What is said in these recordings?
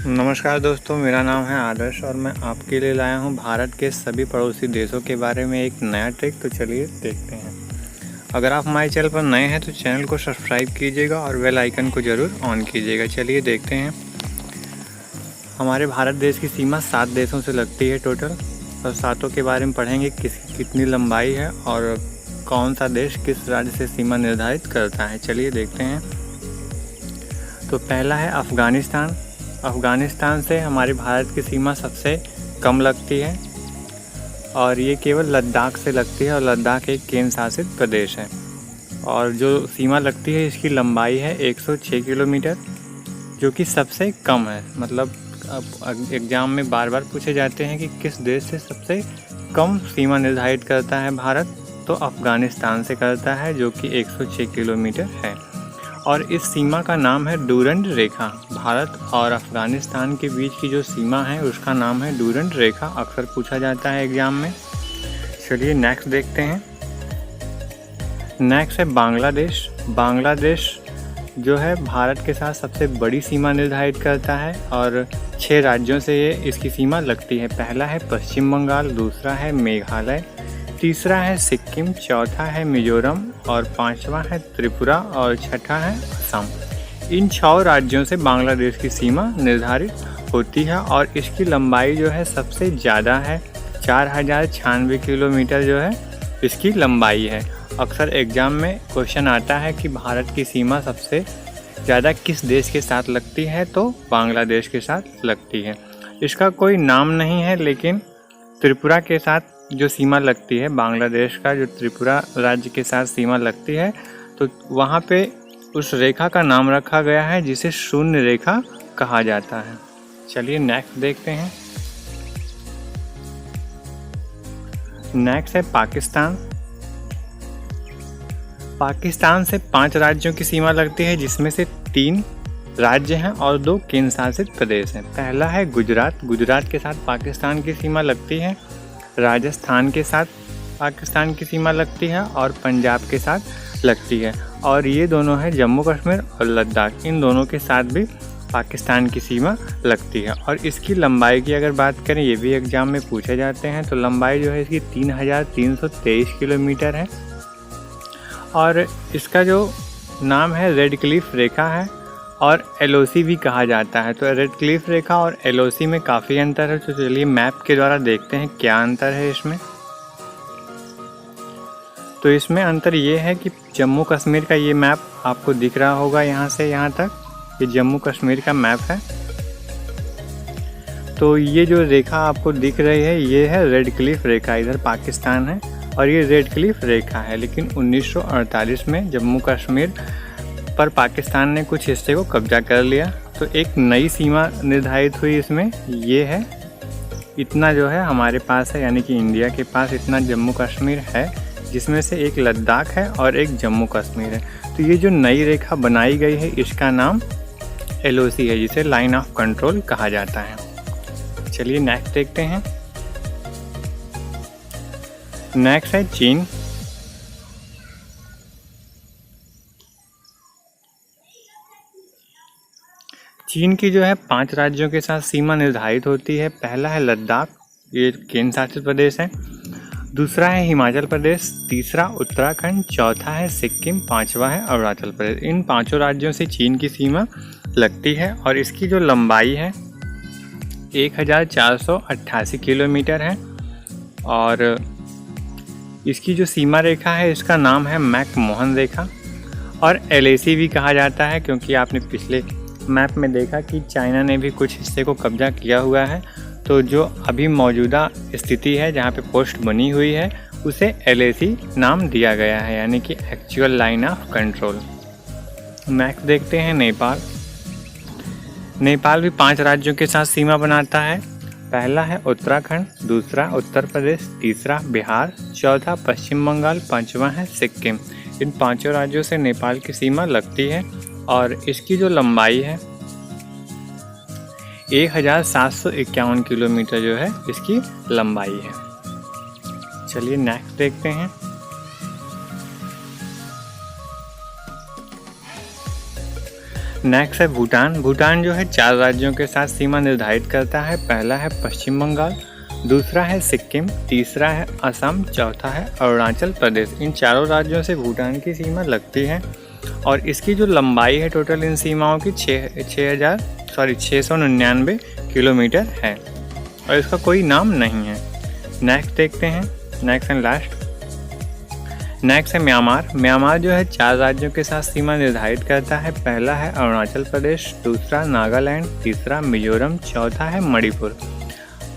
नमस्कार दोस्तों, मेरा नाम है आदर्श और मैं आपके लिए लाया हूं भारत के सभी पड़ोसी देशों के बारे में एक नया ट्रिक। तो चलिए देखते हैं। अगर आप हमारे चैनल पर नए हैं तो चैनल को सब्सक्राइब कीजिएगा और बेल आइकन को ज़रूर ऑन कीजिएगा। चलिए देखते हैं। हमारे भारत देश की सीमा 7 देशों से लगती है टोटल, और सातों के बारे में पढ़ेंगे कितनी लंबाई है और कौन सा देश किस राज्य से सीमा निर्धारित करता है। चलिए देखते हैं। तो पहला है अफ़गानिस्तान। अफ़गानिस्तान से हमारे भारत की सीमा सबसे कम लगती है और ये केवल लद्दाख से लगती है, और लद्दाख एक केंद्र शासित प्रदेश है। और जो सीमा लगती है इसकी लंबाई है 106 किलोमीटर, जो कि सबसे कम है। मतलब अब एग्ज़ाम में बार बार पूछे जाते हैं कि किस देश से सबसे कम सीमा निर्धारित करता है भारत, तो अफ़गानिस्तान से करता है, जो कि 106 किलोमीटर है। और इस सीमा का नाम है डूरंड रेखा। भारत और अफ़गानिस्तान के बीच की जो सीमा है उसका नाम है डूरंड रेखा। अक्सर पूछा जाता है एग्ज़ाम में। चलिए नेक्स्ट देखते हैं। नेक्स्ट है बांग्लादेश। बांग्लादेश जो है भारत के साथ सबसे बड़ी सीमा निर्धारित करता है और 6 राज्यों से ये इसकी सीमा लगती है। पहला है पश्चिम बंगाल, दूसरा है मेघालय, तीसरा है सिक्किम, चौथा है मिजोरम और पांचवा है त्रिपुरा और छठा है असम। इन 6 राज्यों से बांग्लादेश की सीमा निर्धारित होती है और इसकी लंबाई जो है सबसे ज़्यादा है। 4096 किलोमीटर जो है इसकी लंबाई है। अक्सर एग्ज़ाम में क्वेश्चन आता है कि भारत की सीमा सबसे ज़्यादा किस देश के साथ लगती है, तो बांग्लादेश के साथ लगती है। इसका कोई नाम नहीं है, लेकिन त्रिपुरा के साथ जो सीमा लगती है, बांग्लादेश का जो त्रिपुरा राज्य के साथ सीमा लगती है, तो वहाँ पे उस रेखा का नाम रखा गया है जिसे शून्य रेखा कहा जाता है। चलिए नेक्स्ट देखते हैं। नेक्स्ट है पाकिस्तान। पाकिस्तान से 5 राज्यों की सीमा लगती है, जिसमें से 3 राज्य हैं और 2 केंद्र शासित प्रदेश हैं। पहला है गुजरात। गुजरात के साथ पाकिस्तान की सीमा लगती है। राजस्थान के साथ पाकिस्तान की सीमा लगती है और पंजाब के साथ लगती है। और ये दोनों हैं जम्मू कश्मीर और लद्दाख, इन दोनों के साथ भी पाकिस्तान की सीमा लगती है। और इसकी लंबाई की अगर बात करें, ये भी एग्ज़ाम में पूछे जाते हैं, तो लंबाई जो है इसकी 3323 किलोमीटर है। और इसका जो नाम है रेड क्लिफ रेखा है और LOC भी कहा जाता है। तो रेड क्लिफ रेखा और LOC में काफ़ी अंतर है। तो चलिए मैप के द्वारा देखते हैं क्या अंतर है इसमें। तो इसमें अंतर ये है कि जम्मू कश्मीर का ये मैप आपको दिख रहा होगा, यहाँ से यहाँ तक ये जम्मू कश्मीर का मैप है। तो ये जो रेखा आपको दिख रही है ये है रेड क्लिफ रेखा, इधर पाकिस्तान है और ये रेड क्लिफ रेखा है। लेकिन 1948 में जम्मू कश्मीर पर पाकिस्तान ने कुछ हिस्से को कब्जा कर लिया, तो एक नई सीमा निर्धारित हुई। इसमें ये है, इतना जो है हमारे पास है, यानी कि इंडिया के पास इतना जम्मू कश्मीर है, जिसमें से एक लद्दाख है और एक जम्मू कश्मीर है। तो ये जो नई रेखा बनाई गई है इसका नाम LOC है, जिसे लाइन ऑफ कंट्रोल कहा जाता है। चलिए नेक्स्ट देखते हैं। नेक्स्ट है चीन। चीन की जो है 5 राज्यों के साथ सीमा निर्धारित होती है। पहला है लद्दाख, ये केंद्र शासित प्रदेश है। दूसरा है हिमाचल प्रदेश, तीसरा उत्तराखंड, चौथा है सिक्किम, पांचवा है अरुणाचल प्रदेश। इन 5 राज्यों से चीन की सीमा लगती है और इसकी जो लंबाई है 1488 किलोमीटर है। और इसकी जो सीमा रेखा है इसका नाम है मैकमोहन रेखा और LAC भी कहा जाता है, क्योंकि आपने पिछले मैप में देखा कि चाइना ने भी कुछ हिस्से को कब्जा किया हुआ है। तो जो अभी मौजूदा स्थिति है जहाँ पे पोस्ट बनी हुई है उसे LAC नाम दिया गया है, यानी कि actual line of control. Next देखते हैं नेपाल। नेपाल भी 5 राज्यों के साथ सीमा बनाता है। पहला है उत्तराखंड, दूसरा उत्तर प्रदेश, तीसरा बिहार, चौथा पश्चिम बंगाल, पांचवा है सिक्किम। इन 5 राज्यों से नेपाल की सीमा लगती है और इसकी जो लंबाई है 1751 किलोमीटर जो है इसकी लंबाई है। चलिए नेक्स्ट देखते हैं। नेक्स्ट है भूटान। भूटान जो है 4 राज्यों के साथ सीमा निर्धारित करता है। पहला है पश्चिम बंगाल, दूसरा है सिक्किम, तीसरा है असम, चौथा है अरुणाचल प्रदेश। इन चारों राज्यों से भूटान की सीमा लगती है और इसकी जो लंबाई है टोटल इन सीमाओं की 699 किलोमीटर है और इसका कोई नाम नहीं है। नेक्स्ट देखते हैं, नेक्स्ट एंड लास्ट। नेक्स्ट है म्यांमार। म्यांमार जो है 4 राज्यों के साथ सीमा निर्धारित करता है। पहला है अरुणाचल प्रदेश, दूसरा नागालैंड, तीसरा मिजोरम, चौथा है मणिपुर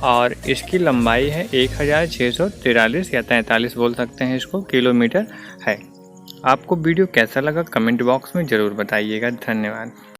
और इसकी लंबाई है 1643 या 43 बोल सकते हैं इसको किलोमीटर है। आपको वीडियो कैसा लगा कमेंट बॉक्स में ज़रूर बताइएगा। धन्यवाद।